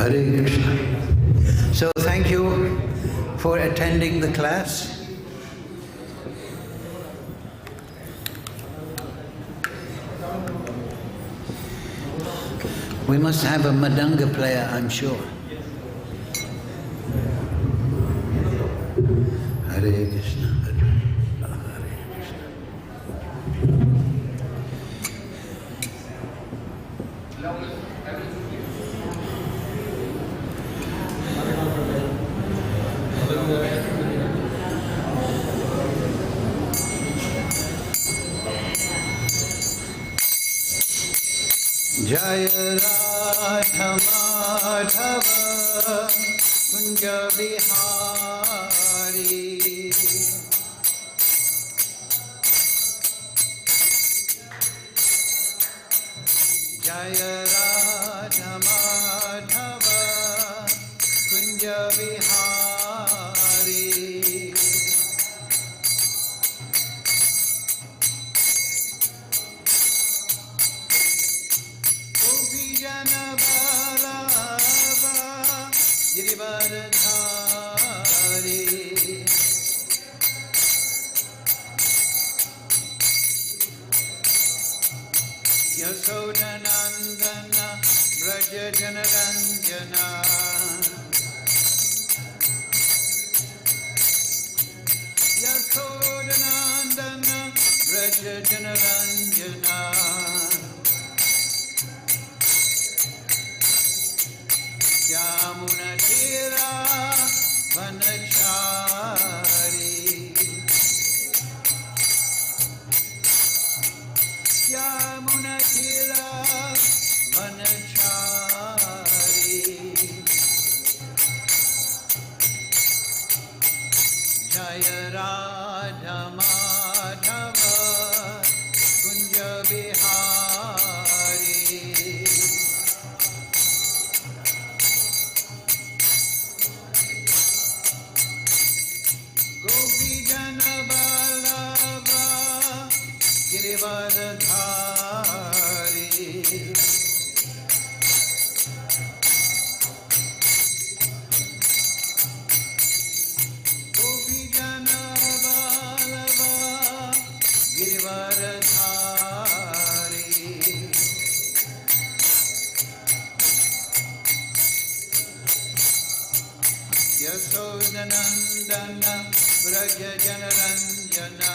Hare Krishna. So thank you for attending the class. We must have a madanga player, I'm sure. Hare Krishna. Hare Krishna. Jaya Radha Madhava Kunja Vihari Jaya Radha Madhava Kunja Vihari Yasodhanandana Braja Janaranjana Yasodhanandana Braja Janaranjana Yamunatira Vanachari Yamunatira Vanachari Jaya Radha Madhava Kunja Vihari Gopi Jana Vallabha Girivaradhari Gopi Jana Vallabha Girivaradhari Yasodhanandana Braja Janaranjana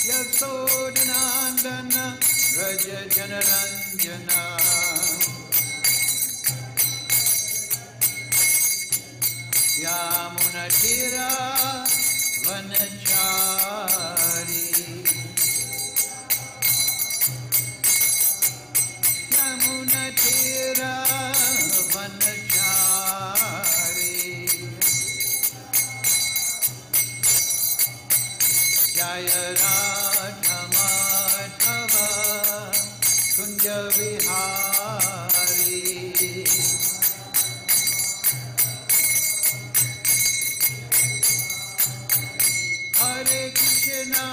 Yasodhanandana Braja Janaranjana Yamunatira Vanachari Yamunatira Vanachari Jaya Radha Madhava Kunja Vihari Hare Krishna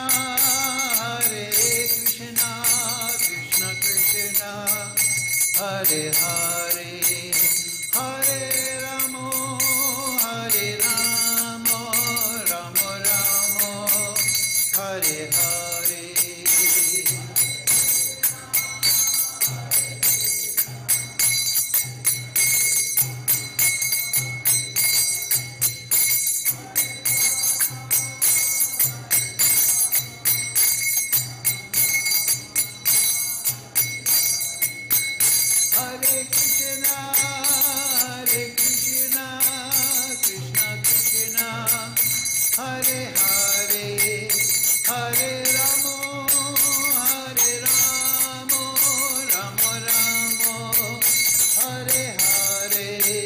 Krishna Krishna Hare Hare Hare Ramo Hare Ramo Ramo Ramo Hare Hare Hare Krishna Krishna Krishna Hare Hare Hare Ramo Ramo Ramo Hare Hare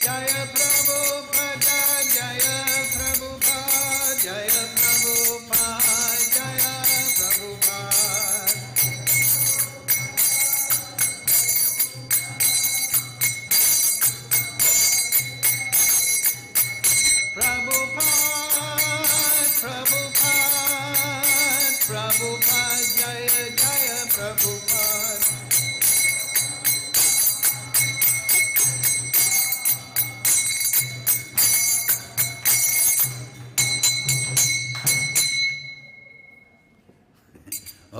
Jaya Prabhupada, Jaya Prabhupada, Jaya Prabhupada, Jaya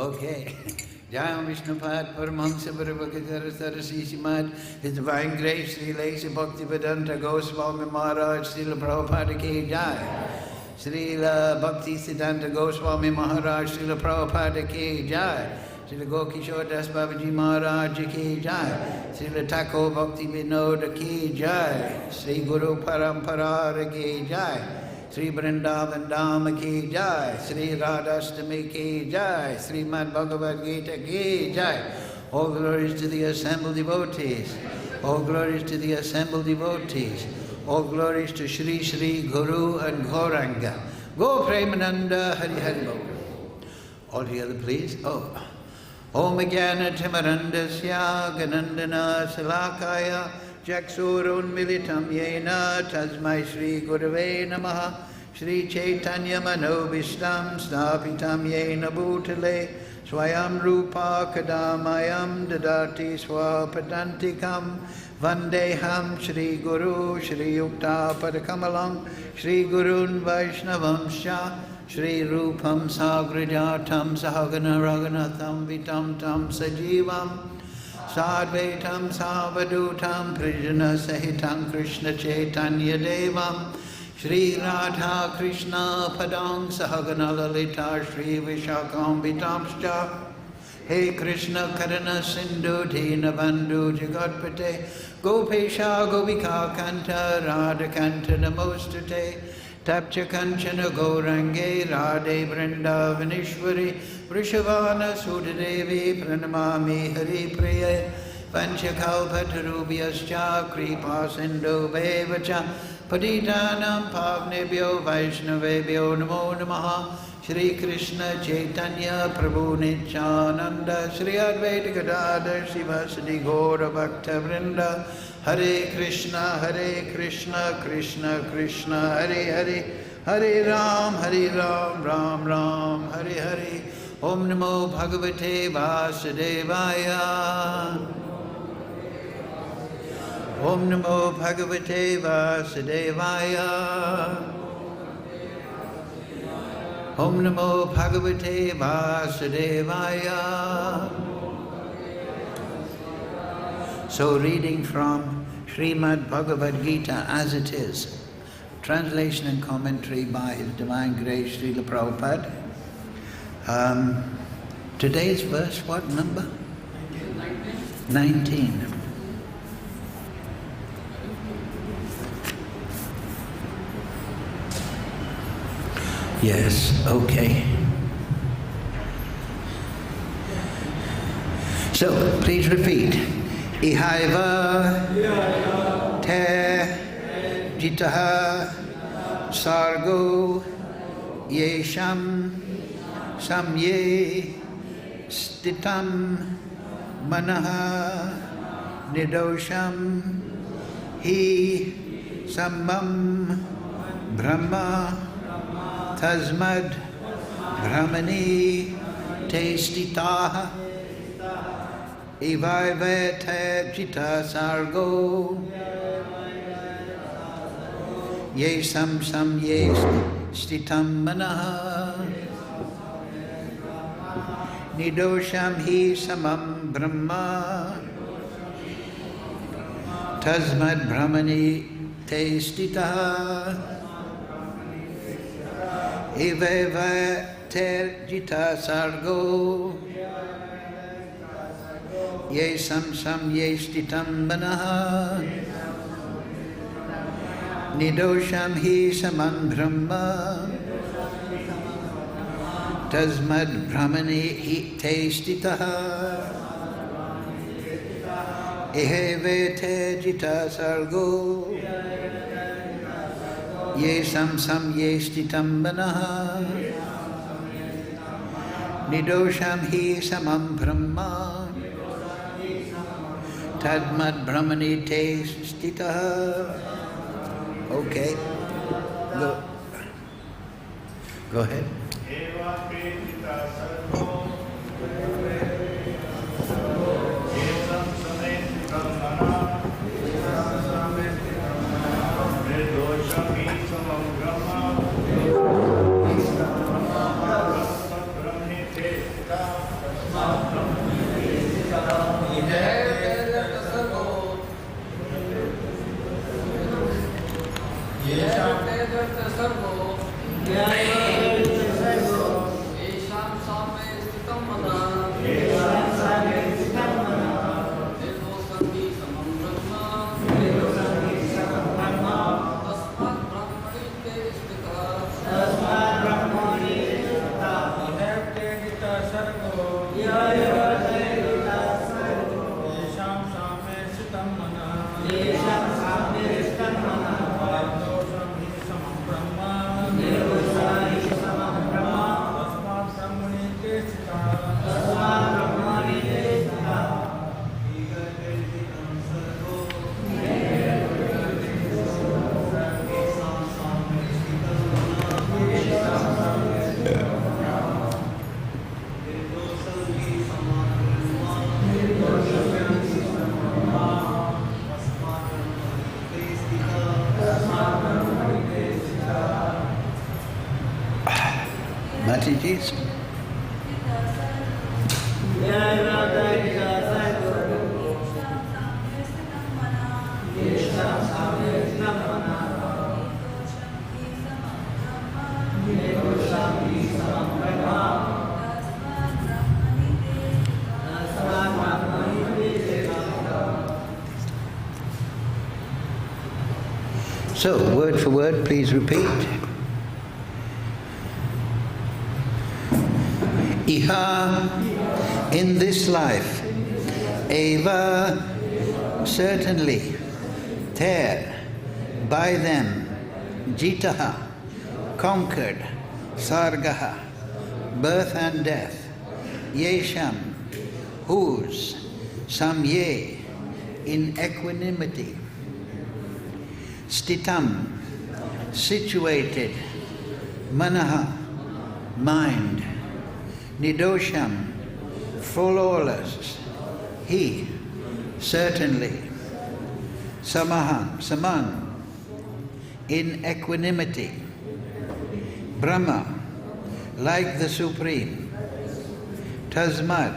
Okay. Jayam Vishnupad Paramahamsa Parabhakatara Sarasisimat, His Divine Grace Sri Lesa Bhaktivedanta Goswami Maharaj Srila Prabhupada Ki Jai. Srila Bhakti Siddhanta Goswami Maharaj Srila Prabhupada Ki Jai. Srila Gokishore Das Babaji Maharaj Ki Jai. Srila Thakur Bhakti Vinod Ki Jai. Sri Guru Parampara Ki Jai. Sri Vrindavan Dham Ki Jai, Sri Radhastami Ki Jai, Srimad Bhagavad Gita Ki Jai. All glories to the assembled devotees. All glories to the assembled devotees. All glories to Shri Shri Guru and Gauranga. Go Premananda Hari Hari Bol. All together please. Oh. Om Jnana Timarandasya Ganandana Salakaya Jaksurun Militam Yena Tasmai Shri Gurave Namaha Shri Chaitanya Manobishtam Stapitam Yena Bhutale Swayam Rupa Kadamayam Dadati Swapadantikam Vandeham Shri Guru Shri Yukta Padakamalam Shri Gurun Vaishnavam Sha Shri Rupam Sagrajatam Sahagana Raghunatham Vitam Tam Sajivam Sadvaitam Savadutam Prijana Sahitam Krishna Chaitanya Devam Shri Radha Krishna Padang Sahagana Lalita Shri Vishakam Vitamscha He Krishna Karana Sindhu Dina Bandhu Jagatpate Gopesha Govika Kanta Radha Kanta Namostate Tapcha Kanchana Gaurange Radhe Vrindavanishwari Vrishavana Sudadevi Pranamami Hari Priya Panchakalpatarubhyascha Kripa Sindhu Bevacha Patitanam Pavnebhyo Vaishnavebhyo Namo Namaha Shri Krishna Chaitanya Prabhu Nityananda Shri Advaita Gadadhar Sivasadi Gaura Bhakta Vrinda Hare Krishna Krishna Krishna Hare Hare Hare Ram Ram Ram Hare Hare Om Namo Bhagavate Vasudevaya Om Namo Bhagavate Vasudevaya Om Namo Bhagavate Vasudevaya. So reading from Srimad Bhagavad Gita as it is, translation and commentary by His Divine Grace Srila Prabhupada. Today's verse, what number? 19. Yes, okay. So, please repeat. Ihaiva, tair, jitaḥ, sargo, yeṣāṁ, sāmye, sthitam, manaḥ, nirdoṣaṁ, samam, brahma, tasmād, brahmaṇi, sthitaḥ, ihaiva jitaḥ sargo, yeṣāṁ sāmye sthitaṁ manaḥ, nirdoṣaṁ samam brahma, tasmād brahmaṇi sthitaḥ, ihaiva jitaḥ sargo, yeṣāṁ sāmye sthitaṁ manaḥ, nirdoṣaṁ samam brahma, tasmād brahmaṇi sthitaḥ, ihaiva jitaḥ sargo, yeṣāṁ sāmye sthitaṁ manaḥ, nirdoṣaṁ samam brahma, tasmād brahmaṇi sthitaḥ. Okay. Go ahead. yeṣāṁ sargo yeṣāṁ sāmye sthitam nirdoṣaṁ samam brahma tasmād brahmaṇi te sthitāḥ sargo yeṣāṁ sāmye sthitam Mataji's. So, word for word, please repeat. Iha, in this life, eva, certainly, tair, by them, jitaḥ, conquered, sargaḥ, birth and death, yeṣāṁ, whose, sāmye, in equanimity, sthitam, situated, manaḥ, mind, nirdoṣaṁ, flawless, he, certainly, samam, in equanimity, brahma, like the Supreme, tasmād,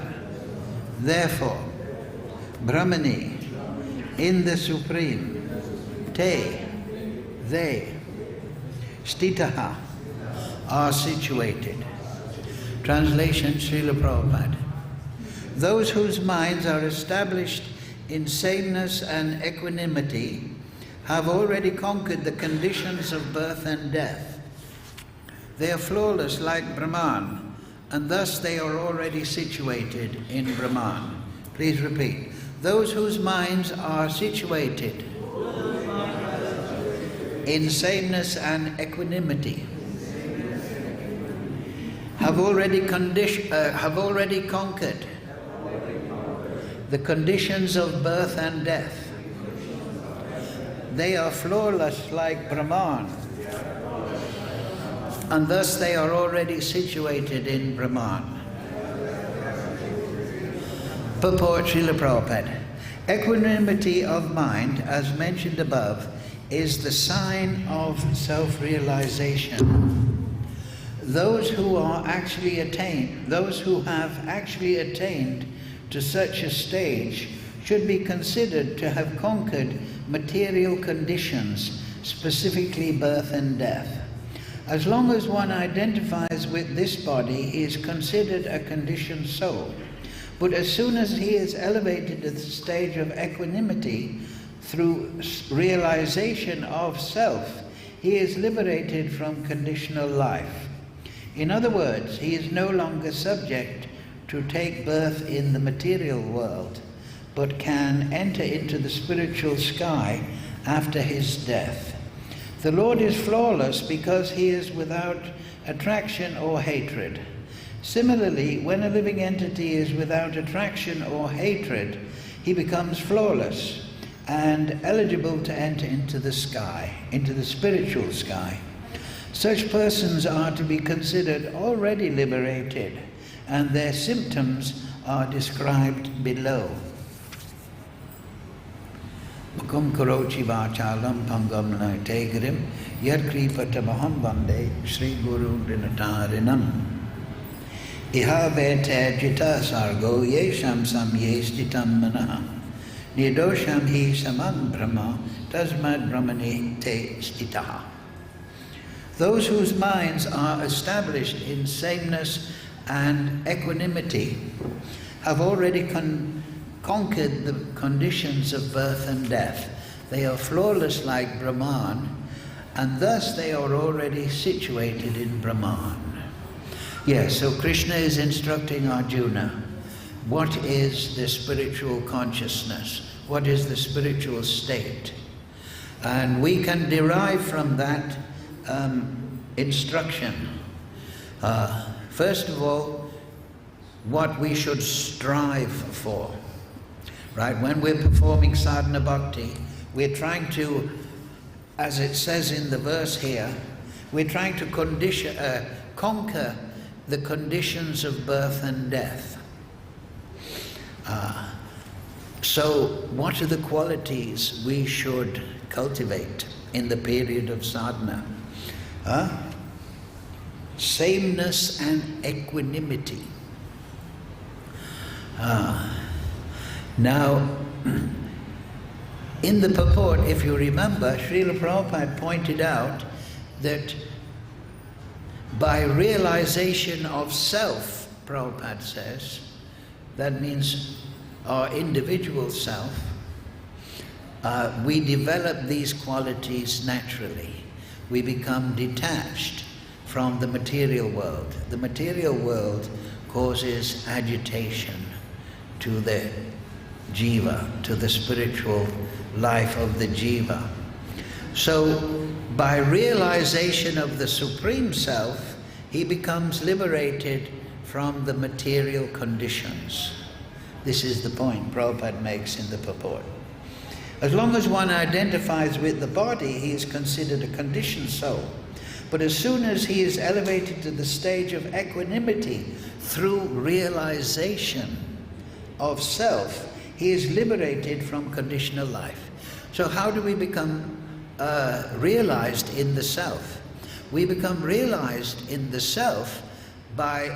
therefore, brahmaṇi, in the Supreme, tair, they, sthitāḥ, are situated. Translation, Srila Prabhupada. Those whose minds are established in sameness and equanimity have already conquered the conditions of birth and death. They are flawless like Brahman, and thus they are already situated in Brahman. Please repeat. Those whose minds are situated in sameness and equanimity have already conquered the conditions of birth and death. They are flawless like Brahman, and thus they are already situated in Brahman. Purport, Srila Prabhupada. Equanimity of mind, as mentioned above, is the sign of self-realization. Those who have actually attained to such a stage should be considered to have conquered material conditions, specifically birth and death. As long as one identifies with this body, he is considered a conditioned soul. But as soon as he is elevated to the stage of equanimity through realization of self, he is liberated from conditional life. In other words, he is no longer subject to take birth in the material world, but can enter into the spiritual sky after his death. The Lord is flawless because he is without attraction or hatred. Similarly, when a living entity is without attraction or hatred, he becomes flawless and eligible to enter into the sky, into the spiritual sky. Such persons are to be considered already liberated, and their symptoms are described below. Mukum karochi vachalam pangam naitegarim yadkripatamaham vande Sri Guru Dinatarinam. Ihaiva jitaḥ sargo yeṣāṁ sāmye sthitaṁ manaḥ nirdoṣaṁ hi samam brahma tasmād brahmaṇi te sthitaḥ. Those whose minds are established in sameness and equanimity have already conquered the conditions of birth and death. They are flawless like Brahman, and thus they are already situated in Brahman. Yes, so Krishna is instructing Arjuna, what is the spiritual consciousness? What is the spiritual state? And we can derive from that instruction, first of all, what we should strive for. Right? When we're performing sadhana bhakti, we're trying to, as it says in the verse here, we're trying to conquer the conditions of birth and death. So what are the qualities we should cultivate in the period of sadhana? Sameness and equanimity. Now, in the purport, if you remember, Srila Prabhupada pointed out that by realization of self, Prabhupada says, that means our individual self, we develop these qualities naturally. We become detached from the material world. The material world causes agitation to the jiva, to the spiritual life of the jiva. So, by realization of the Supreme Self, he becomes liberated from the material conditions. This is the point Prabhupada makes in the purport. As long as one identifies with the body, he is considered a conditioned soul. But as soon as he is elevated to the stage of equanimity through realization of self, he is liberated from conditional life. So how do we become realized in the self? We become realized in the self by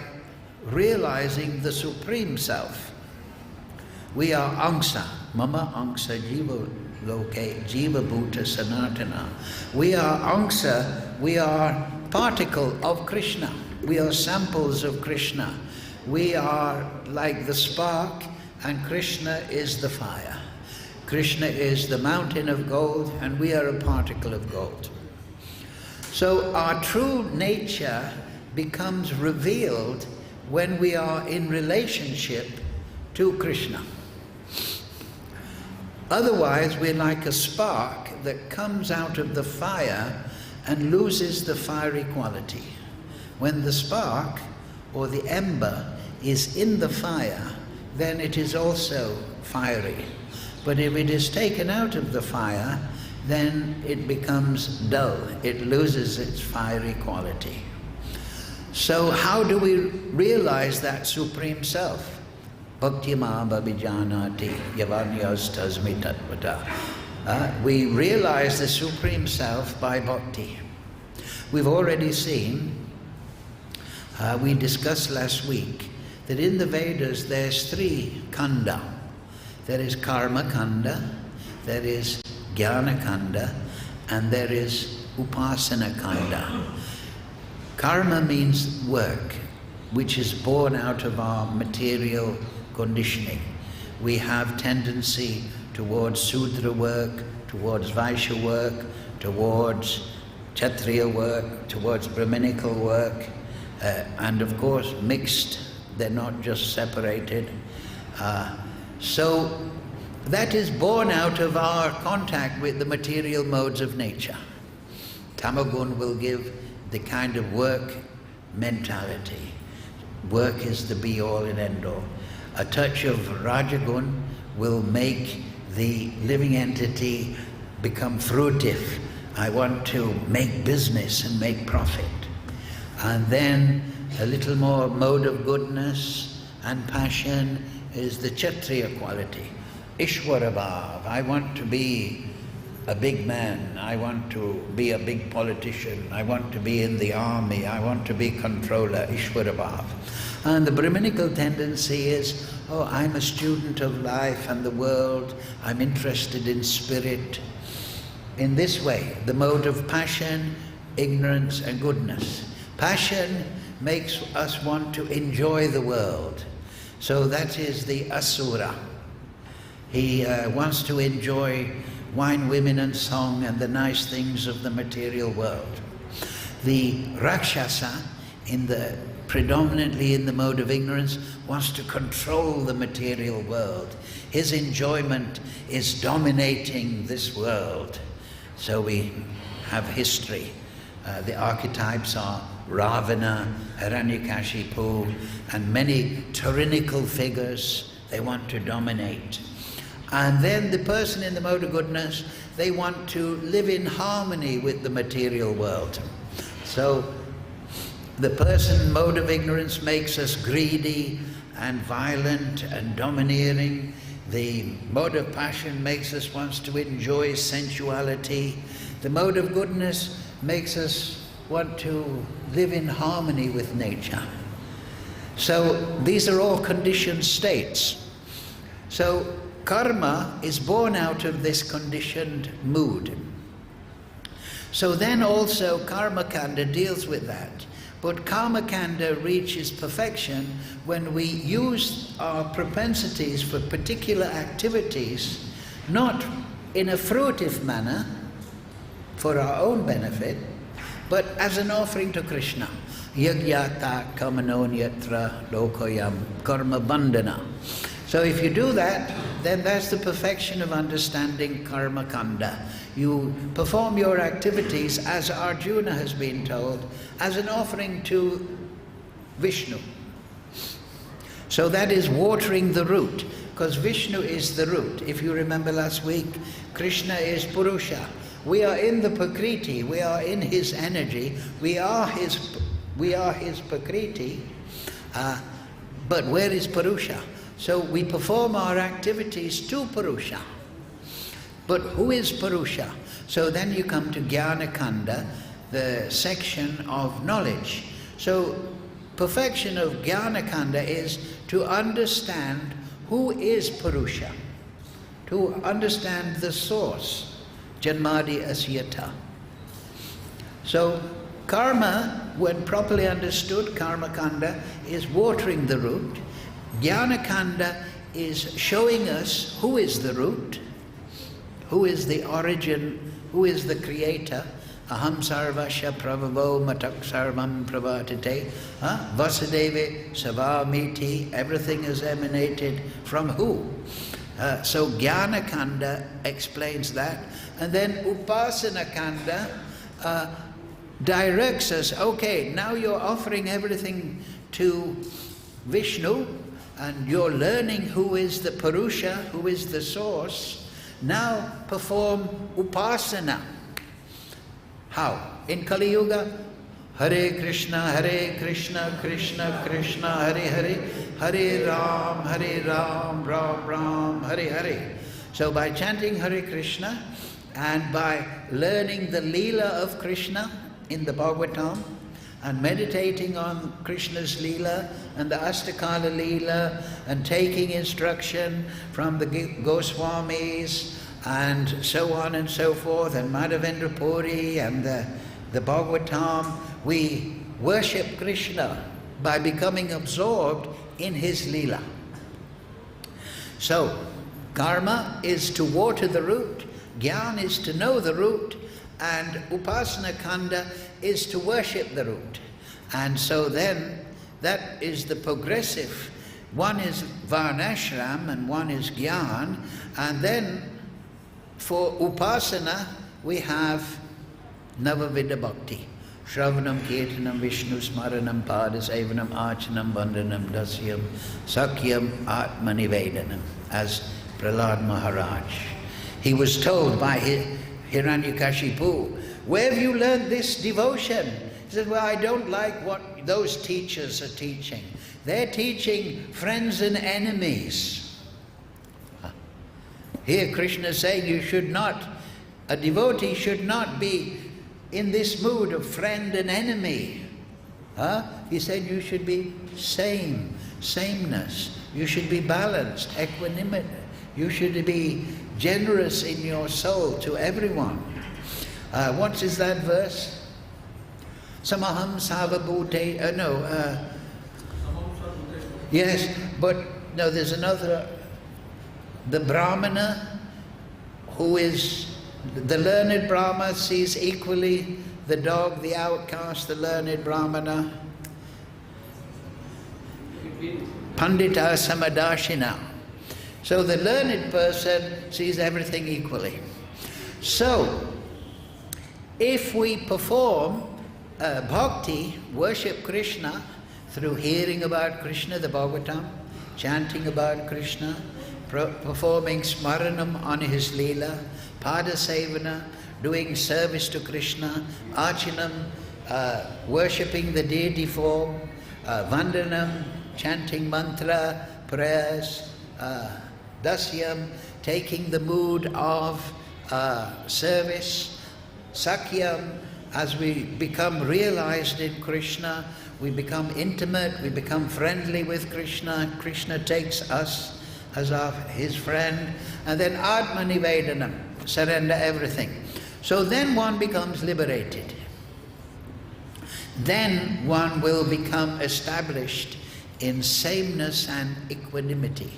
realizing the Supreme Self. We are angsa, mama angsa jiva loke, jiva bhuta sanatana. We are angsa, we are particle of Krishna. We are samples of Krishna. We are like the spark, and Krishna is the fire. Krishna is the mountain of gold, and we are a particle of gold. So our true nature becomes revealed when we are in relationship to Krishna. Otherwise, we're like a spark that comes out of the fire and loses the fiery quality. When the spark or the ember is in the fire, then it is also fiery. But if it is taken out of the fire, then it becomes dull. It loses its fiery quality. So how do we realize that Supreme Self? Bhakti ma bhavijanati yavanyas tasmi tatvata. We realize the Supreme Self by bhakti. We've already seen, we discussed last week, that in the Vedas there's three kanda. There is karma kanda, there is jnana kanda, and there is upasana kanda. Karma means work, which is born out of our material conditioning. We have tendency towards Sudra work, towards Vaishya work, towards Kshatriya work, towards Brahminical work, and of course mixed, they're not just separated. So that is born out of our contact with the material modes of nature. Tamagun will give the kind of work mentality. Work is the be-all and end-all. A touch of Rajagun will make the living entity become fruitive. I want to make business and make profit. And then a little more mode of goodness and passion is the Kshatriya quality. Ishwarabhav, I want to be a big man, I want to be a big politician, I want to be in the army, I want to be controller, Ishwarabhav. And the Brahminical tendency is, oh, I'm a student of life and the world, I'm interested in spirit. In this way, the mode of passion, ignorance and goodness. Passion makes us want to enjoy the world. So that is the asura. He wants to enjoy wine, women and song and the nice things of the material world. The Rakshasa, predominantly in the mode of ignorance, wants to control the material world. His enjoyment is dominating this world. So we have history. The archetypes are Ravana, H.G.Keshi, and many tyrannical figures. They want to dominate. And then the person in the mode of goodness, they want to live in harmony with the material world. So the person mode of ignorance makes us greedy and violent and domineering. The mode of passion makes us want to enjoy sensuality. The mode of goodness makes us want to live in harmony with nature. So these are all conditioned states. So karma is born out of this conditioned mood. So then also karma kanda deals with that. But karma kanda reaches perfection when we use our propensities for particular activities, not in a fruitive manner for our own benefit, but as an offering to Krishna. Yagyata kamanonyatra lokoyam karma bandhana. So if you do that, then that's the perfection of understanding karma kanda. You perform your activities, as Arjuna has been told, as an offering to Vishnu. So that is watering the root, because Vishnu is the root. If you remember last week, Krishna is Purusha. We are in the Prakriti, we are in his energy, we are his Prakriti, but where is Purusha? So we perform our activities to Purusha. But who is Purusha? So then you come to Jnana Kanda, the section of knowledge. So perfection of Jnana Kanda is to understand who is Purusha, to understand the source, Janmadi Asyata. So karma, when properly understood, karma kanda is watering the root. Jnana kanda is showing us who is the root, who is the origin, who is the creator. Aham sarvasya pravavo matak sarvam pravatite. Vasudeva savamiti. Everything is emanated from who? So Jnana Kanda explains that. And then Upasana Kanda directs us, okay, now you're offering everything to Vishnu, and you're learning who is the Purusha, who is the source. Now perform Upasana. How? In Kali Yuga, Hare Krishna, Krishna Krishna, Hare Hare, Hare Ram, Ram Ram, Hare Hare. So by chanting Hare Krishna and by learning the Leela of Krishna in the Bhagavatam and meditating on Krishna's Leela and the Astakala Leela and taking instruction from the Goswamis and so on and so forth, and Madhavendra Puri and the Bhagavatam, we worship Krishna by becoming absorbed in his Leela. So, karma is to water the root, Jnana is to know the root, and Upasana Kanda is to worship the root. And so then, that is the progressive. One is Varnashram and one is Jnana, and then for Upasana we have Navavida Bhakti. Shravanam, Kirtanam, Vishnu Smaranam, Padasevanam, Archanam, Vandanam, Dasyam, Sakyam, Atmanivedanam, as Prahlad Maharaj. He was told by Hiranyakashipu, where have you learned this devotion? He said, well, I don't like what those teachers are teaching. They're teaching friends and enemies. Here Krishna is saying you should not A devotee should not be in this mood of friend and enemy. He said you should be sameness. You should be balanced, equanimity. You should be generous in your soul to everyone. What is that verse? Samaham savabhute, yes, but no, there's another. The brahmana, who is the learned Brahma, sees equally the dog, the outcast, the learned brahmana. Pandita samadashina. So the learned person sees everything equally. So, if we perform bhakti, worship Krishna, through hearing about Krishna, the Bhagavatam, chanting about Krishna, performing smaranam on his leela, padasevana, doing service to Krishna, archanam, worshipping the deity form, vandanam, chanting mantra, prayers, dasyam, taking the mood of service, sakyam, as we become realized in Krishna, we become intimate, we become friendly with Krishna, Krishna takes us as his friend, and then atmanivedanam, surrender everything. So then one becomes liberated. Then one will become established in sameness and equanimity.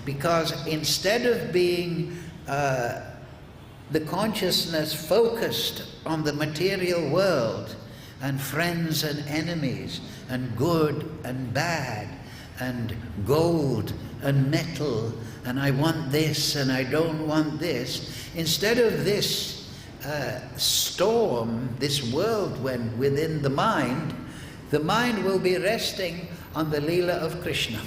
Because instead of being the consciousness focused on the material world and friends and enemies and good and bad and gold and metal and I want this and I don't want this, instead of this storm, this whirlwind within the mind will be resting on the Leela of Krishna.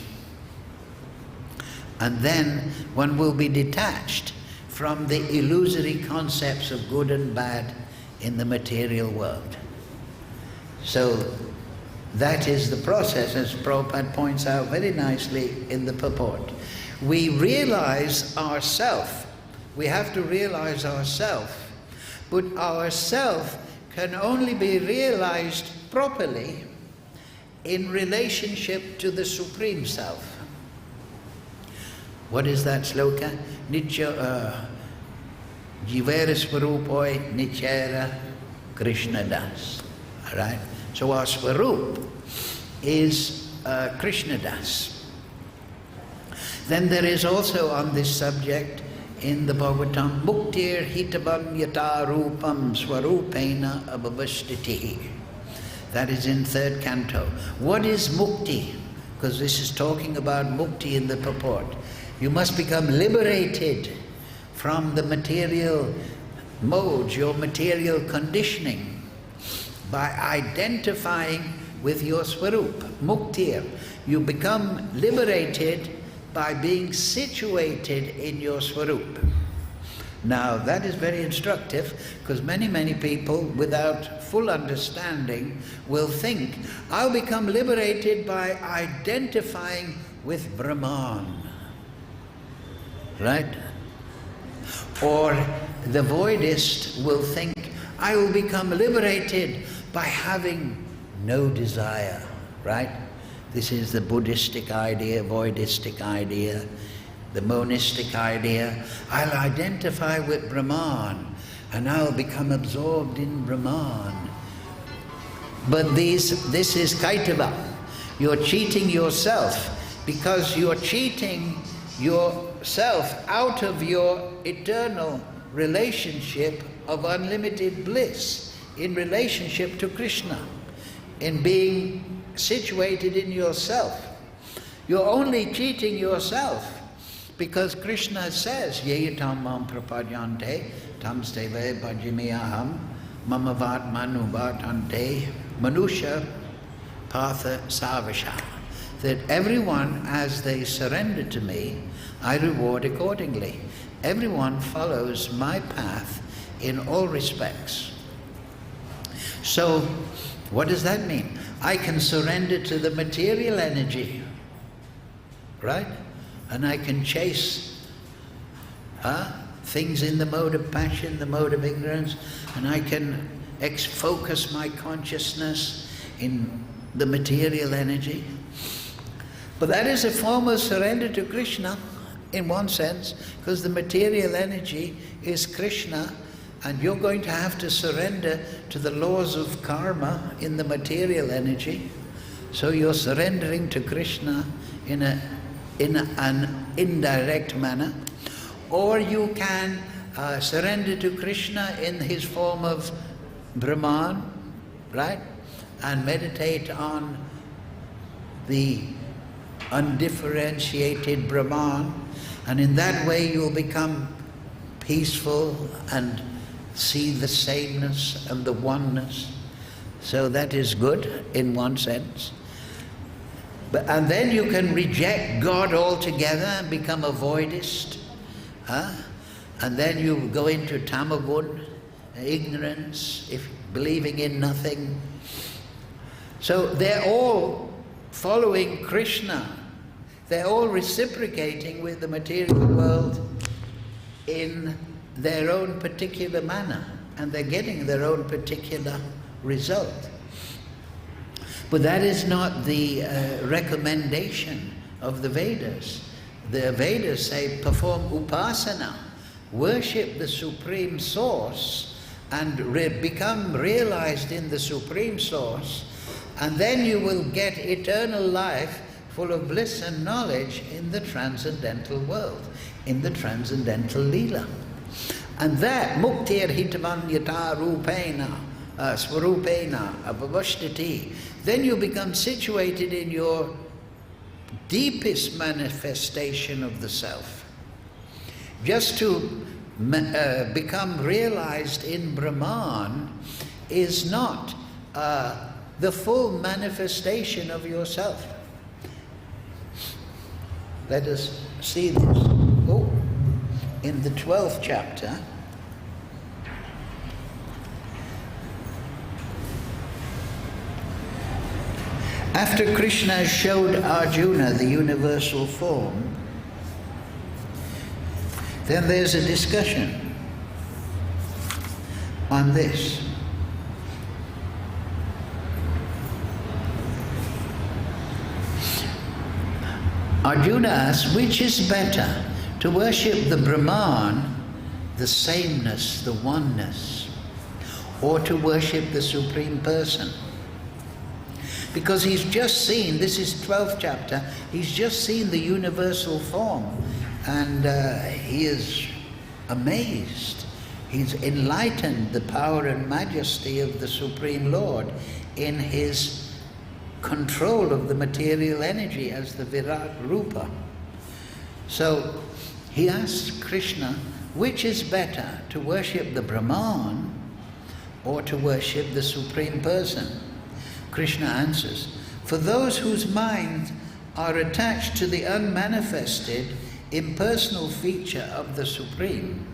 And then one will be detached from the illusory concepts of good and bad in the material world. So that is the process, as Prabhupada points out very nicely in the purport. We realize ourself. We have to realize ourself. But ourself can only be realized properly in relationship to the Supreme Self. What is that sloka? Nitya Jivera Swarupoi Nityera Krishna Das. Alright? So our Swarup is Krishna Das. Then there is also on this subject in the Bhagavatam, Muktir Hitabam Yata Rupam Swarupena Abhavashtitihi. That is in 3rd canto. What is mukti? Because this is talking about mukti in the purport. You must become liberated from the material modes, your material conditioning, by identifying with your swarup, muktir. You become liberated by being situated in your swarup. Now that is very instructive, because many people without full understanding will think, I'll become liberated by identifying with Brahman. Right? Or the voidist will think, I will become liberated by having no desire. Right? This is the Buddhistic idea, voidistic idea, the monistic idea. I'll identify with Brahman and I'll become absorbed in Brahman. But this is kaitava. You're cheating yourself, because you're cheating yourself out of your eternal relationship of unlimited bliss in relationship to Krishna, in being situated in yourself. You're only cheating yourself, because Krishna says, yeṣāṁ mam prapadyante tam steve bhajimiyaham mamavat manuvatante manusha patha savasha. That everyone, as they surrender to me, I reward accordingly. Everyone follows my path in all respects. So, what does that mean? I can surrender to the material energy, right? And I can chase things in the mode of passion, the mode of ignorance, and I can focus my consciousness in the material energy. But that is a form of surrender to Krishna in one sense, because the material energy is Krishna, and you're going to have to surrender to the laws of karma in the material energy. So you're surrendering to Krishna in an indirect manner. Or you can surrender to Krishna in his form of Brahman, right? And meditate on the undifferentiated Brahman, and in that way you'll become peaceful and see the sameness and the oneness. So that is good in one sense. And then you can reject God altogether and become a voidist. And then you go into tamagun, ignorance, believing in nothing. So they're all following Krishna. They're all reciprocating with the material world in their own particular manner, and they're getting their own particular result. But that is not the recommendation of the Vedas. The Vedas say perform upasana, worship the Supreme Source, and become realized in the Supreme Source, and then you will get eternal life full of bliss and knowledge in the transcendental world, in the transcendental lila. And that, muktir hitavan yata rupena, swarupena, avavashtiti, then you become situated in your deepest manifestation of the self. Just to become realized in Brahman is not the full manifestation of yourself. Let us see this. Oh, in the 12th chapter, after Krishna showed Arjuna the universal form, then there's a discussion on this. Arjuna asks, which is better, to worship the Brahman, the sameness, the oneness, or to worship the Supreme Person? Because he's just seen, this is 12th chapter, he's just seen the universal form, and he is amazed. He's enlightened the power and majesty of the Supreme Lord in his control of the material energy as the Virat Rupa. So he asks Krishna, which is better, to worship the Brahman or to worship the Supreme Person? Krishna answers, for those whose minds are attached to the unmanifested, impersonal feature of the Supreme,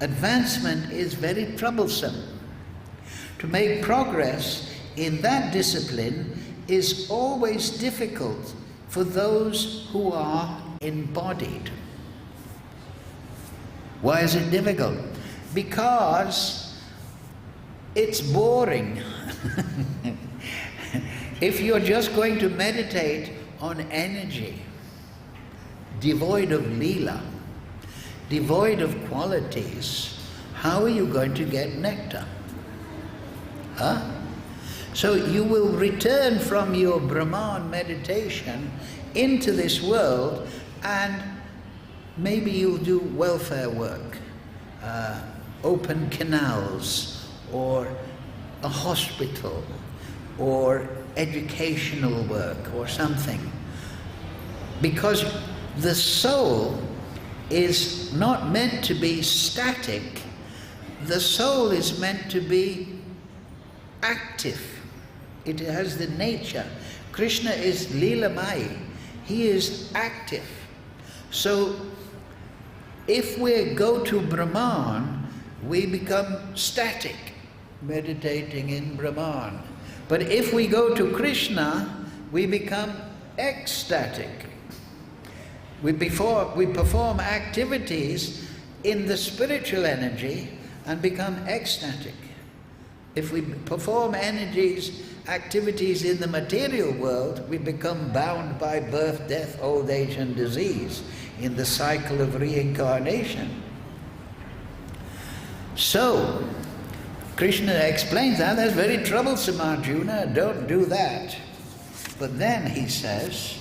advancement is very troublesome. To make progress in that discipline is always difficult for those who are embodied. Why is it difficult? Because it's boring. If you're just going to meditate on energy, devoid of lila, devoid of qualities, how are you going to get nectar? So you will return from your Brahman meditation into this world, and maybe you'll do welfare work, open canals, or a hospital, or educational work, or something. Because the soul is not meant to be static. The soul is meant to be active. It has the nature. Krishna is Leelamai. He is active. So if we go to Brahman, we become static, meditating in Brahman. But if we go to Krishna, we become ecstatic. We perform activities in the spiritual energy and become ecstatic. If we perform activities in the material world, we become bound by birth, death, old age and disease in the cycle of reincarnation. So, Krishna explains that. That's very troublesome, Arjuna. Don't do that. But then he says,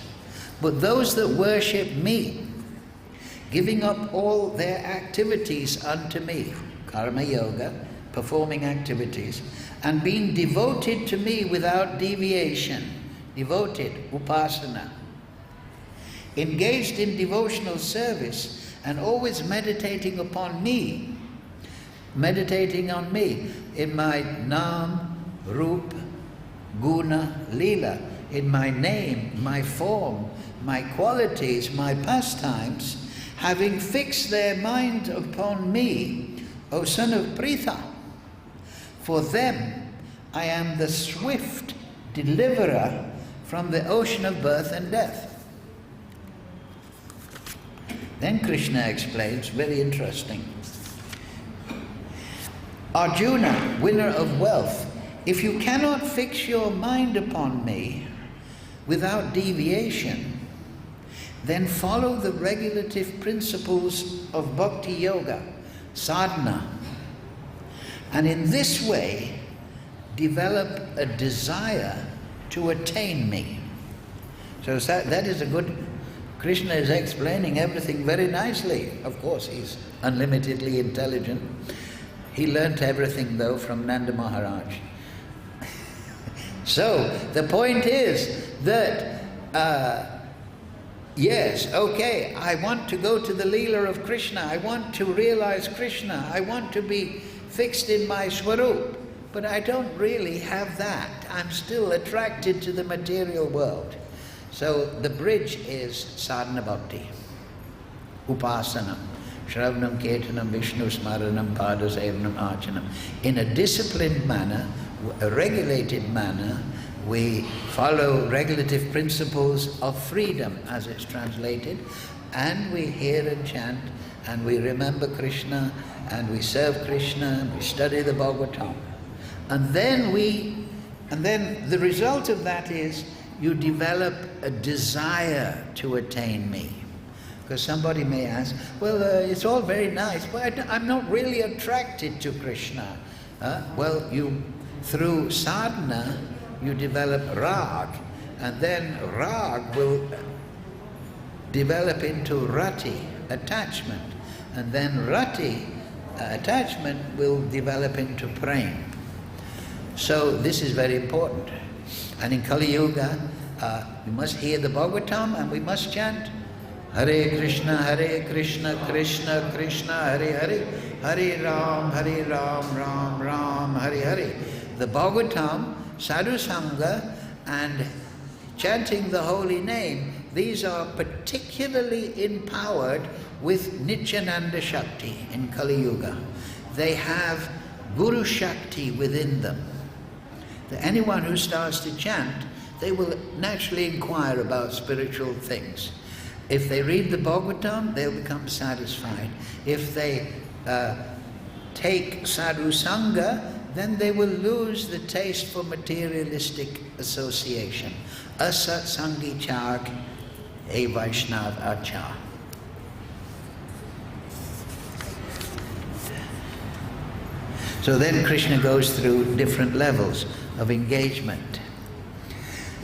but those that worship me, giving up all their activities unto me, karma yoga, performing activities, and being devoted to me without deviation, devoted, upasana, engaged in devotional service and always meditating upon me, meditating on me in my nam, rup, guna, lila, in my name, my form, my qualities, my pastimes, having fixed their mind upon me, O son of Pritha. For them I am the swift deliverer from the ocean of birth and death. Then Krishna explains, very interesting. Arjuna, winner of wealth, if you cannot fix your mind upon me without deviation, then follow the regulative principles of bhakti yoga, sadhana, and in this way develop a desire to attain me. So that is a good, Krishna is explaining everything very nicely. Of course, he's unlimitedly intelligent. He learnt everything though from Nanda Maharaj. So the point is that yes, okay, I want to go to the Leela of Krishna, I want to realize Krishna, I want to be fixed in my swarup, but I don't really have that. I'm still attracted to the material world. So the bridge is sadhana bhakti, upasana, shravanam, kirtanam, vishnu smaranam, padasevanam, archanam. In a disciplined manner, a regulated manner, we follow regulative principles of freedom, as it's translated, and we hear and chant, and we remember Krishna, and we serve Krishna, and we study the Bhagavatam. And then the result of that is you develop a desire to attain me. Because somebody may ask, well, it's all very nice, but I'm not really attracted to Krishna. Well, through sadhana, you develop rag, and then rag will develop into rati, attachment, and then rati, attachment, will develop into prema. So this is very important. And in Kali Yuga, we must hear the Bhagavatam and we must chant Hare Krishna, Krishna Krishna, Hare Hare, Hare Ram, Ram Ram, Hare Hare. The Bhagavatam, sadhu sangha, and chanting the holy name, these are particularly empowered with Nityananda Shakti in Kali Yuga. They have Guru Shakti within them. Anyone who starts to chant, they will naturally inquire about spiritual things. If they read the Bhagavatam, they'll become satisfied. If they take sadhu sangha, then they will lose the taste for materialistic association. Asat sangi chak, e Vaishnav achar. So then Krishna goes through different levels of engagement.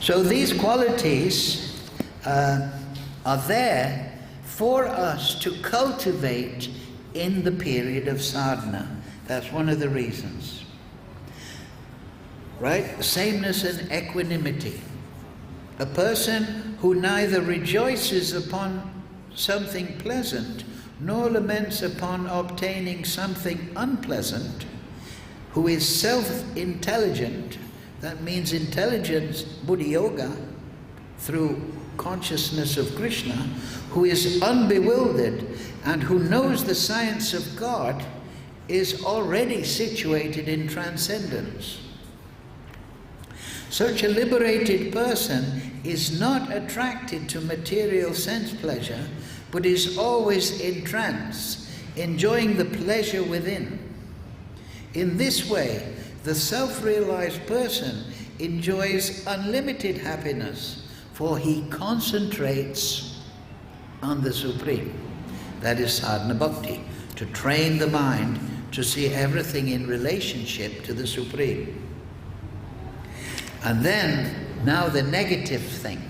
So these qualities are there for us to cultivate in the period of sadhana. That's one of the reasons. Right? Sameness and equanimity. A person who neither rejoices upon something pleasant nor laments upon obtaining something unpleasant, who is self-intelligent, that means intelligence, buddhi yoga, through consciousness of Krishna, who is unbewildered and who knows the science of God, is already situated in transcendence. Such a liberated person is not attracted to material sense pleasure, but is always in trance, enjoying the pleasure within. In this way, the self-realized person enjoys unlimited happiness, for he concentrates on the Supreme. That is sadhana bhakti, to train the mind to see everything in relationship to the Supreme. And then, now the negative thing.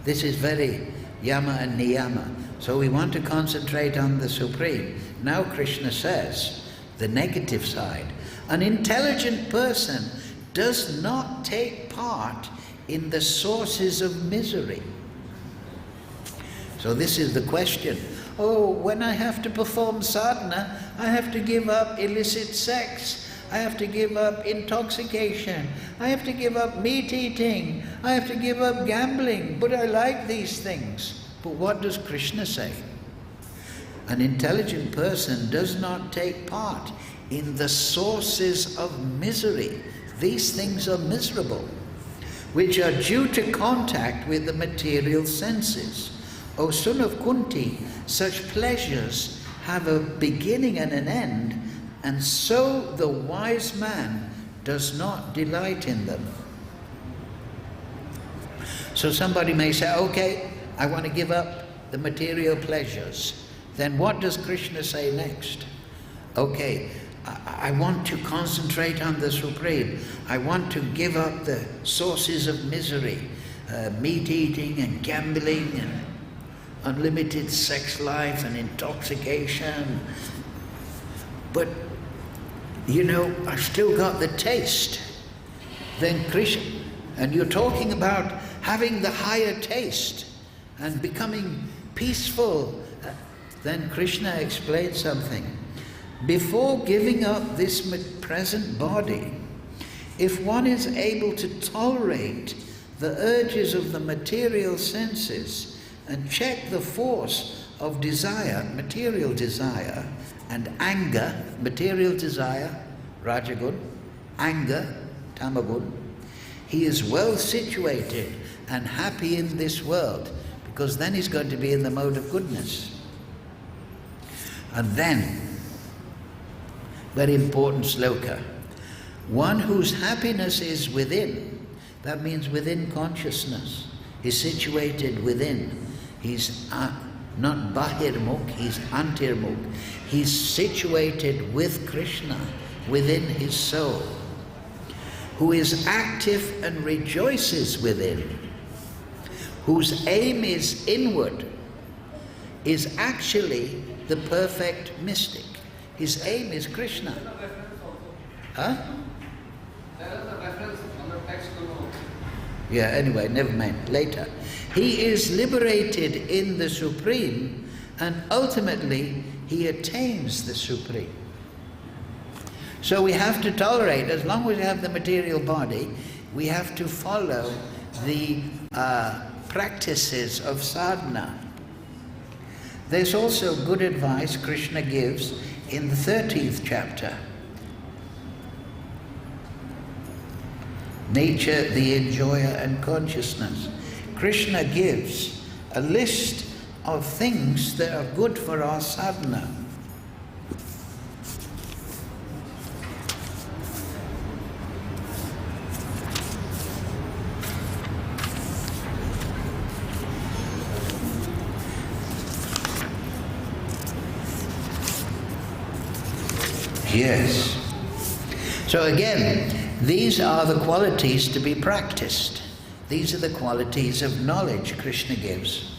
This is very yama and niyama. So we want to concentrate on the Supreme. Now Krishna says, the negative side. An intelligent person does not take part in the sources of misery. So this is the question. Oh, when I have to perform sadhana, I have to give up illicit sex. I have to give up intoxication. I have to give up meat eating. I have to give up gambling. But I like these things. But what does Krishna say? An intelligent person does not take part in the sources of misery. These things are miserable, which are due to contact with the material senses. O son of Kunti, such pleasures have a beginning and an end, and so the wise man does not delight in them. So somebody may say, okay, I want to give up the material pleasures. Then what does Krishna say next? Okay, I want to concentrate on the Supreme. I want to give up the sources of misery, meat eating and gambling and unlimited sex life and intoxication. But, you know, I've still got the taste. Then Krishna, and you're talking about having the higher taste and becoming peaceful. Then Krishna explains something. Before giving up this present body, if one is able to tolerate the urges of the material senses and check the force of desire, material desire, and anger, material desire, rajagun, anger, tamagun, he is well situated and happy in this world, because then he's going to be in the mode of goodness. And then, very important sloka, one whose happiness is within, that means within consciousness, is situated within. He's not bahirmukh, he's antirmukh. He's situated with Krishna, within his soul, who is active and rejoices within, whose aim is inward, is actually the perfect mystic. His aim is Krishna. Huh? There is a reference on the text below. Yeah, anyway, never mind, later. He is liberated in the Supreme, and ultimately he attains the Supreme. So we have to tolerate, as long as we have the material body, we have to follow the practices of sadhana. There's also good advice Krishna gives in the 13th chapter. Nature, the enjoyer and consciousness. Krishna gives a list of things that are good for our sadhana. Yes. So again, these are the qualities to be practiced. These are the qualities of knowledge Krishna gives.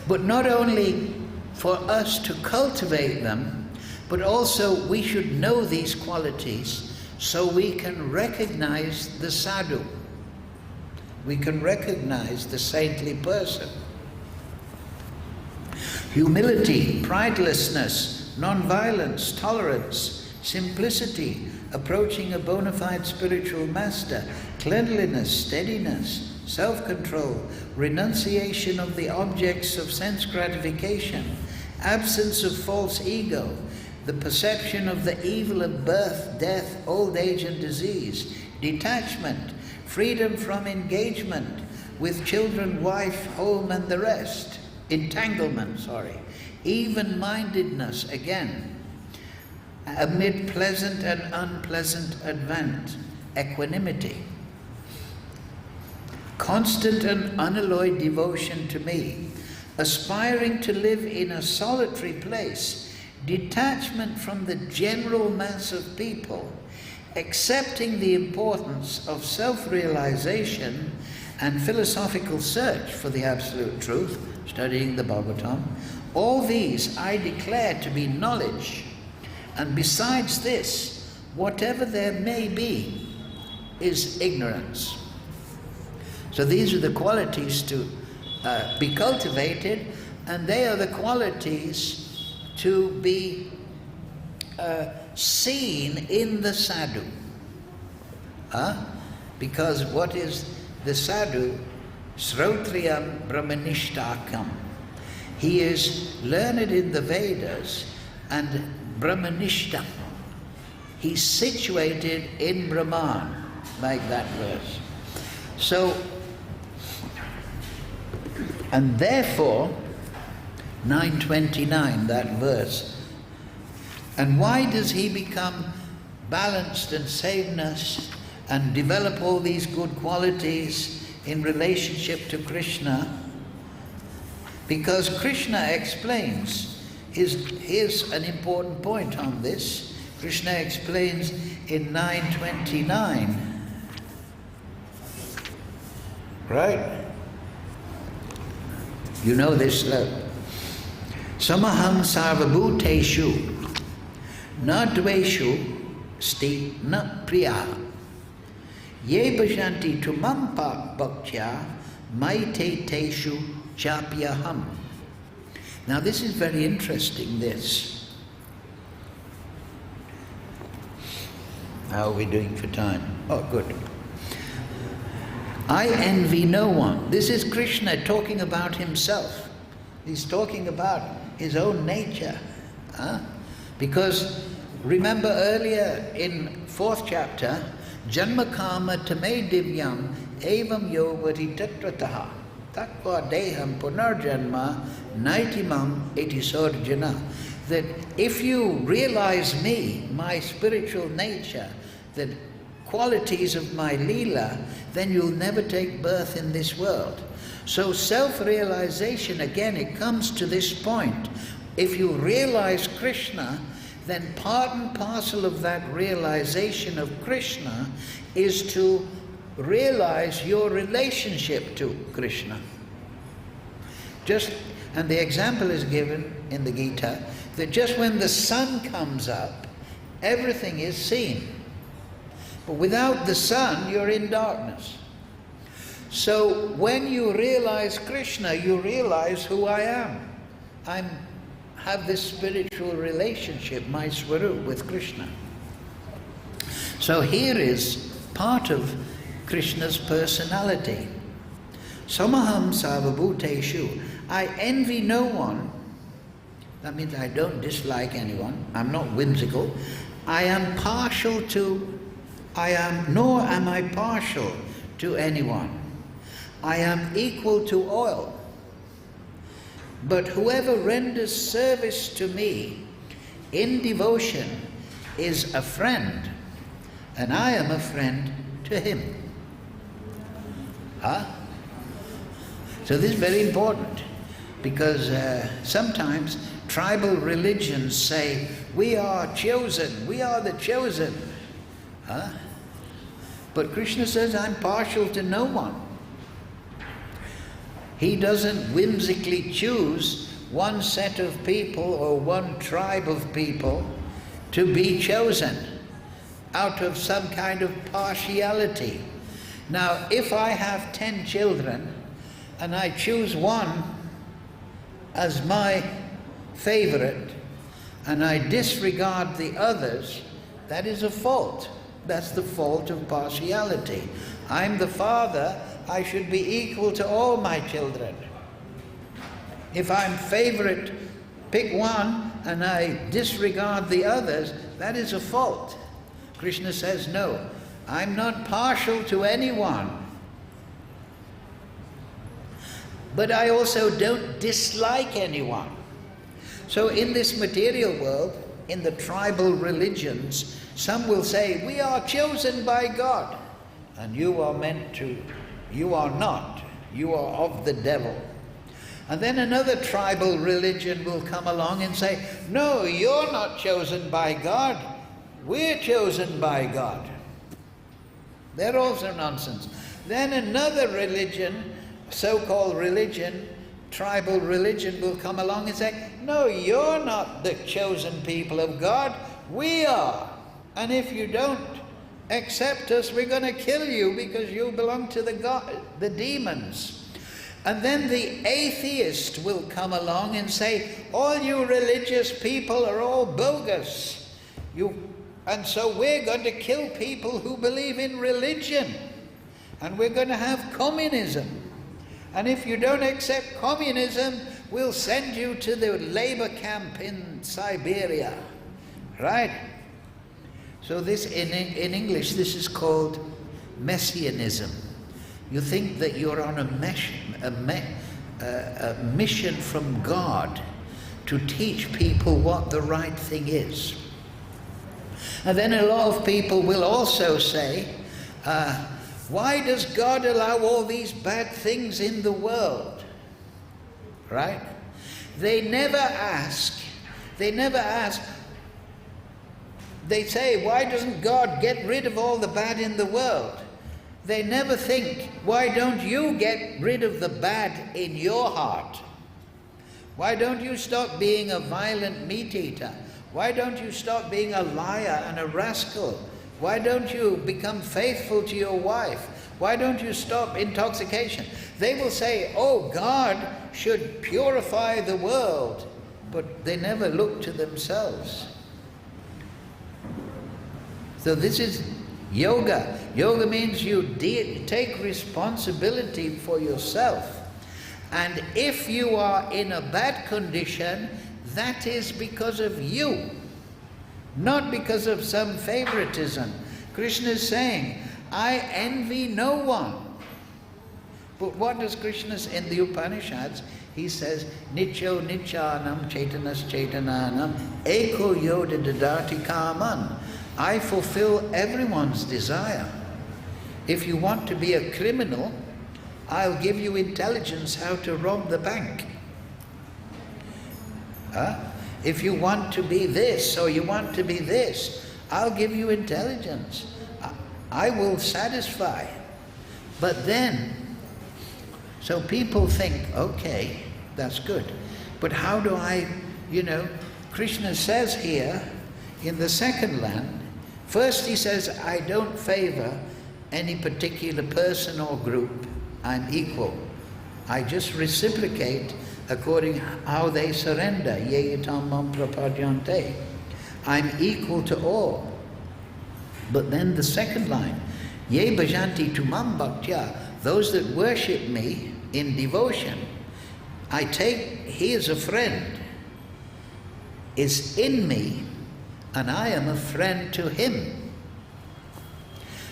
But not only for us to cultivate them, but also we should know these qualities so we can recognize the sadhu. We can recognize the saintly person. Humility, pridelessness, non-violence, tolerance, simplicity, approaching a bona fide spiritual master, cleanliness, steadiness, self-control, renunciation of the objects of sense gratification, absence of false ego, the perception of the evil of birth, death, old age and disease, detachment, freedom from engagement with children, wife, home and the rest, entanglement, even-mindedness, again, amid pleasant and unpleasant advent, equanimity. Constant and unalloyed devotion to me, aspiring to live in a solitary place, detachment from the general mass of people, accepting the importance of self-realization and philosophical search for the absolute truth, studying the Bhagavatam, all these I declare to be knowledge, and besides this, whatever there may be is ignorance. So these are the qualities to be cultivated, and they are the qualities to be seen in the sadhu. Because what is the sadhu? Srotriyam brahmanishtakam. He is learned in the Vedas and brahmanishta. He's situated in Brahman, like that verse. So, and therefore, 929, that verse. And why does he become balanced and sameness and develop all these good qualities in relationship to Krishna? Because Krishna explains, here's an important point on this. Krishna explains in 929, right? You know this sloka. Samaham sarvabhuteshu na dveshu sti na priya ye bhajanti tumam bhaktya maite teshu chapyaham. Now this is very interesting, this. How are we doing for time? Oh, good. I envy no one. This is Krishna talking about himself. He's talking about his own nature. Because remember earlier in 4th chapter, Janma kama tame divyam evam yovati tatvataha takva deham punarjanma naitimam etisorjana. That if you realize me, my spiritual nature, that qualities of my Leela, then you'll never take birth in this world. So self-realization, again, it comes to this point. If you realize Krishna, then part and parcel of that realization of Krishna is to realize your relationship to Krishna. And the example is given in the Gita, that just when the sun comes up, everything is seen. But without the sun, you're in darkness. So when you realize Krishna, you realize who I am. I have this spiritual relationship, my swarup, with Krishna. So here is part of Krishna's personality. Samaham sarvabhuteshu. I envy no one. That means I don't dislike anyone. I'm not whimsical. Nor am I partial to anyone. I am equal to all. But whoever renders service to me in devotion is a friend, and I am a friend to him. So this is very important, because sometimes tribal religions say, we are chosen, we are the chosen. But Krishna says, I'm partial to no one. He doesn't whimsically choose one set of people or one tribe of people to be chosen out of some kind of partiality. Now, if I have 10 children and I choose one as my favorite and I disregard the others, that is a fault. That's the fault of partiality. I'm the father, I should be equal to all my children. If I'm favorite, pick one, and I disregard the others, that is a fault. Krishna says, no, I'm not partial to anyone. But I also don't dislike anyone. So in this material world, in the tribal religions, some will say, we are chosen by God, and you are not, you are of the devil. And then another tribal religion will come along and say, no, you're not chosen by God, we're chosen by God. They're also nonsense. Then another religion, so-called religion, tribal religion, will come along and say, no, you're not the chosen people of God, we are. And if you don't accept us, we're going to kill you because you belong to the demons. And then the atheist will come along and say, all you religious people are all bogus. And so we're going to kill people who believe in religion. And we're going to have communism. And if you don't accept communism, we'll send you to the labor camp in Siberia. Right? So this, in English, this is called messianism. You think that you're on a mission from God to teach people what the right thing is. And then a lot of people will also say, why does God allow all these bad things in the world? Right? They never ask. They say, why doesn't God get rid of all the bad in the world? They never think, why don't you get rid of the bad in your heart? Why don't you stop being a violent meat eater? Why don't you stop being a liar and a rascal? Why don't you become faithful to your wife? Why don't you stop intoxication? They will say, oh, God should purify the world, but they never look to themselves. So this is yoga. Yoga means you take responsibility for yourself. And if you are in a bad condition, that is because of you, not because of some favoritism. Krishna is saying, I envy no one. But what does Krishna say in the Upanishads? He says, Nicho Nichanam Chaitanas Chaitananam Eko Yoda Dadati Kaman. I fulfill everyone's desire. If you want to be a criminal, I'll give you intelligence how to rob the bank. If you want to be this or you want to be this, I'll give you intelligence. I will satisfy. But then, so people think, okay, that's good. But how do I, Krishna says here in the second land, first he says, I don't favor any particular person or group. I'm equal. I just reciprocate according how they surrender. Yeṣāṁ prapadyante. I'm equal to all. But then the second line, Ye bhajanti tumam bhaktya, those that worship me in devotion, he is a friend, is in me, and I am a friend to him.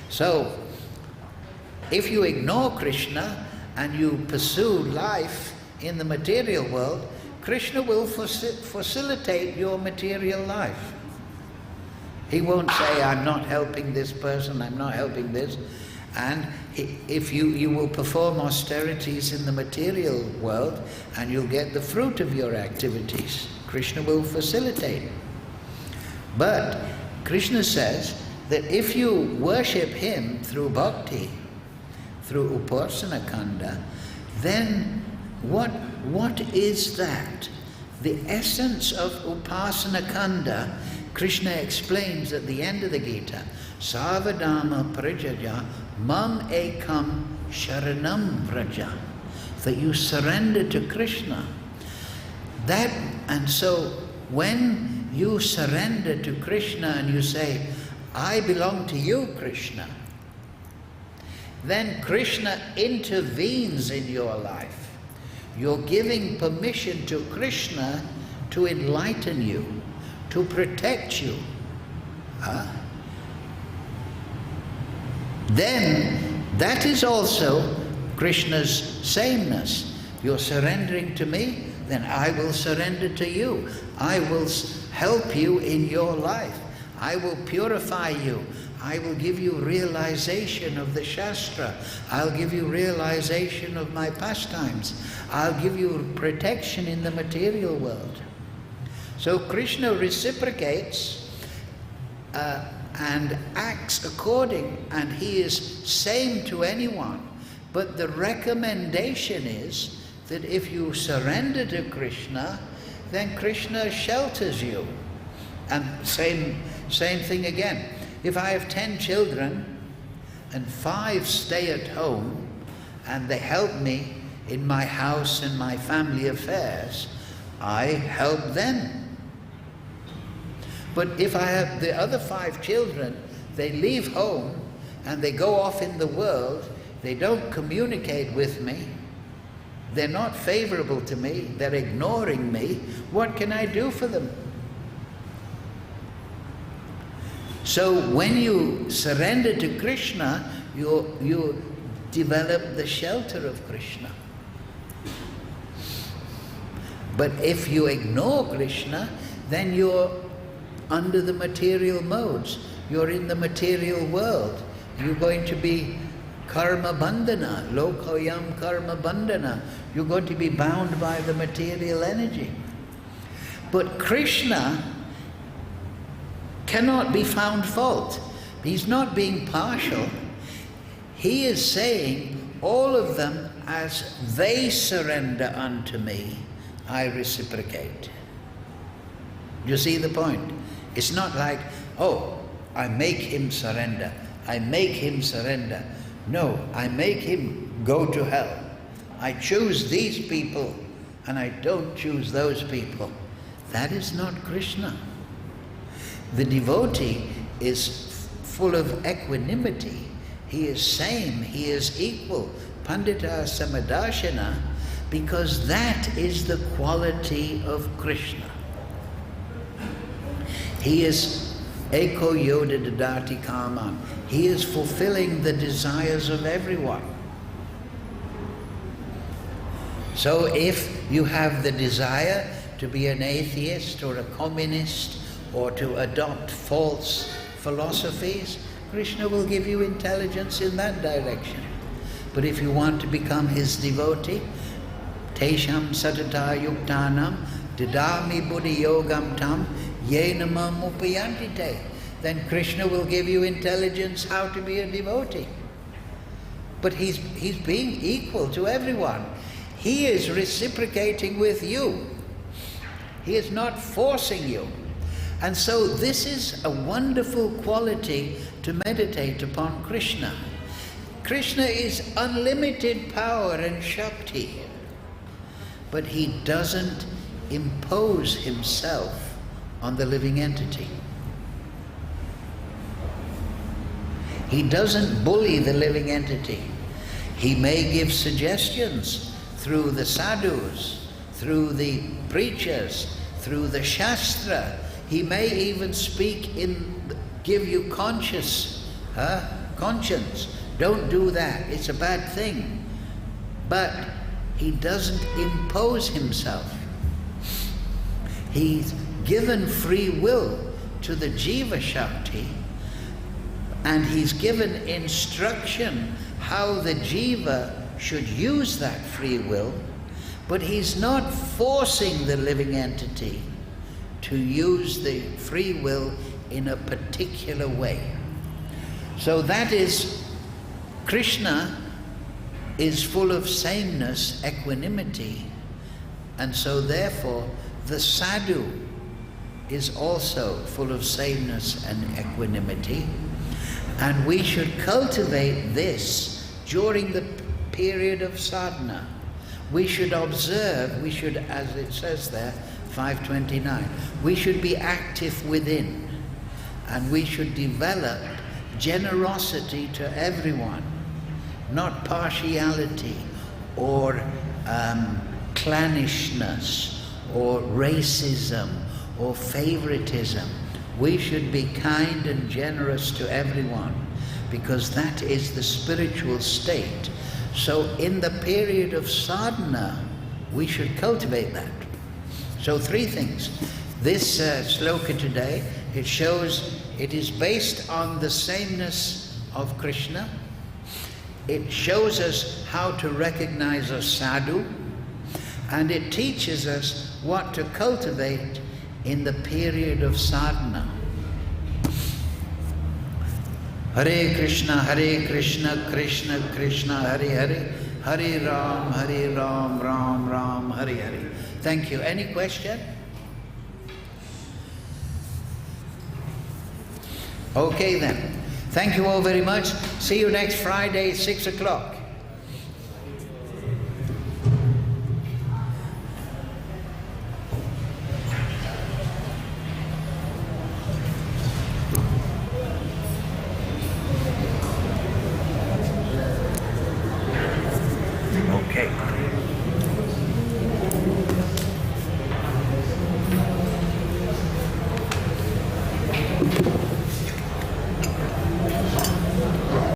So, if you ignore Krishna and you pursue life in the material world, Krishna will facilitate your material life. He won't say, I'm not helping this person, I'm not helping this. And if you will perform austerities in the material world and you'll get the fruit of your activities, Krishna will facilitate. But Krishna says that if you worship him through bhakti, through upasana kanda, then what is that? The essence of upasana kanda, Krishna explains at the end of the Gita, Savadama prajaja mam ekam sharanam vraja, that you surrender to Krishna. And so when you surrender to Krishna and you say, I belong to you, Krishna, then Krishna intervenes in your life. You're giving permission to Krishna to enlighten you, to protect you. Then that is also Krishna's sameness. You're surrendering to me, then I will surrender to you. I will help you in your life. I will purify you. I will give you realization of the Shastra. I'll give you realization of my pastimes. I'll give you protection in the material world. So Krishna reciprocates and acts according, and he is same to anyone. But the recommendation is that if you surrender to Krishna, then Krishna shelters you. And same thing again. If I have 10 children and 5 stay at home and they help me in my house and my family affairs, I help them. But if I have the other 5 children, they leave home and they go off in the world, they don't communicate with me, they're not favorable to me, they're ignoring me, what can I do for them? So when you surrender to Krishna, you develop the shelter of Krishna. But if you ignore Krishna, then you're under the material modes. You're in the material world. You're going to be karma bandhana, lokoyam karma bandhana. You're going to be bound by the material energy. But Krishna cannot be found fault. He's not being partial. He is saying, all of them, as they surrender unto me, I reciprocate. You see the point? It's not like, oh, I make him surrender. I make him surrender. No, I make him go to hell. I choose these people and I don't choose those people. That is not Krishna. The devotee is full of equanimity. He is same, he is equal. Pandita samadashana, because that is the quality of Krishna. He is eko yoda dadati kamam. He is fulfilling the desires of everyone. So if you have the desire to be an atheist or a communist, or to adopt false philosophies, Krishna will give you intelligence in that direction. But if you want to become his devotee, tesham satata yuktanam didami buddhi yogam tam yenamam upayantite, then Krishna will give you intelligence how to be a devotee. But he's being equal to everyone. He is reciprocating with you. He is not forcing you. And so this is a wonderful quality to meditate upon Krishna. Krishna is unlimited power and Shakti, but he doesn't impose himself on the living entity. He doesn't bully the living entity. He may give suggestions through the sadhus, through the preachers, through the Shastra. He may even speak give you conscience. Don't do that, it's a bad thing. But he doesn't impose himself. He's given free will to the Jiva Shakti, and he's given instruction how the Jiva should use that free will, but he's not forcing the living entity to use the free will in a particular way. So that is, Krishna is full of sameness, equanimity, and so therefore the sadhu is also full of sameness and equanimity, and we should cultivate this during the period of sadhana. We should observe, we should, as it says there, 5.29, we should be active within, and we should develop generosity to everyone, not partiality or clannishness or racism or favoritism. We should be kind and generous to everyone, because that is the spiritual state. So in the period of sadhana, we should cultivate that. So 3 things. This sloka today, it shows it is based on the sameness of Krishna. It shows us how to recognize a sadhu, and it teaches us what to cultivate in the period of sadhana. Hare Krishna, Krishna Krishna, Hare Hare, Hare Ram, Ram Ram, Hare Hare. Thank you. Any question? Okay then. Thank you all very much. See you next Friday, 6 o'clock. Okay.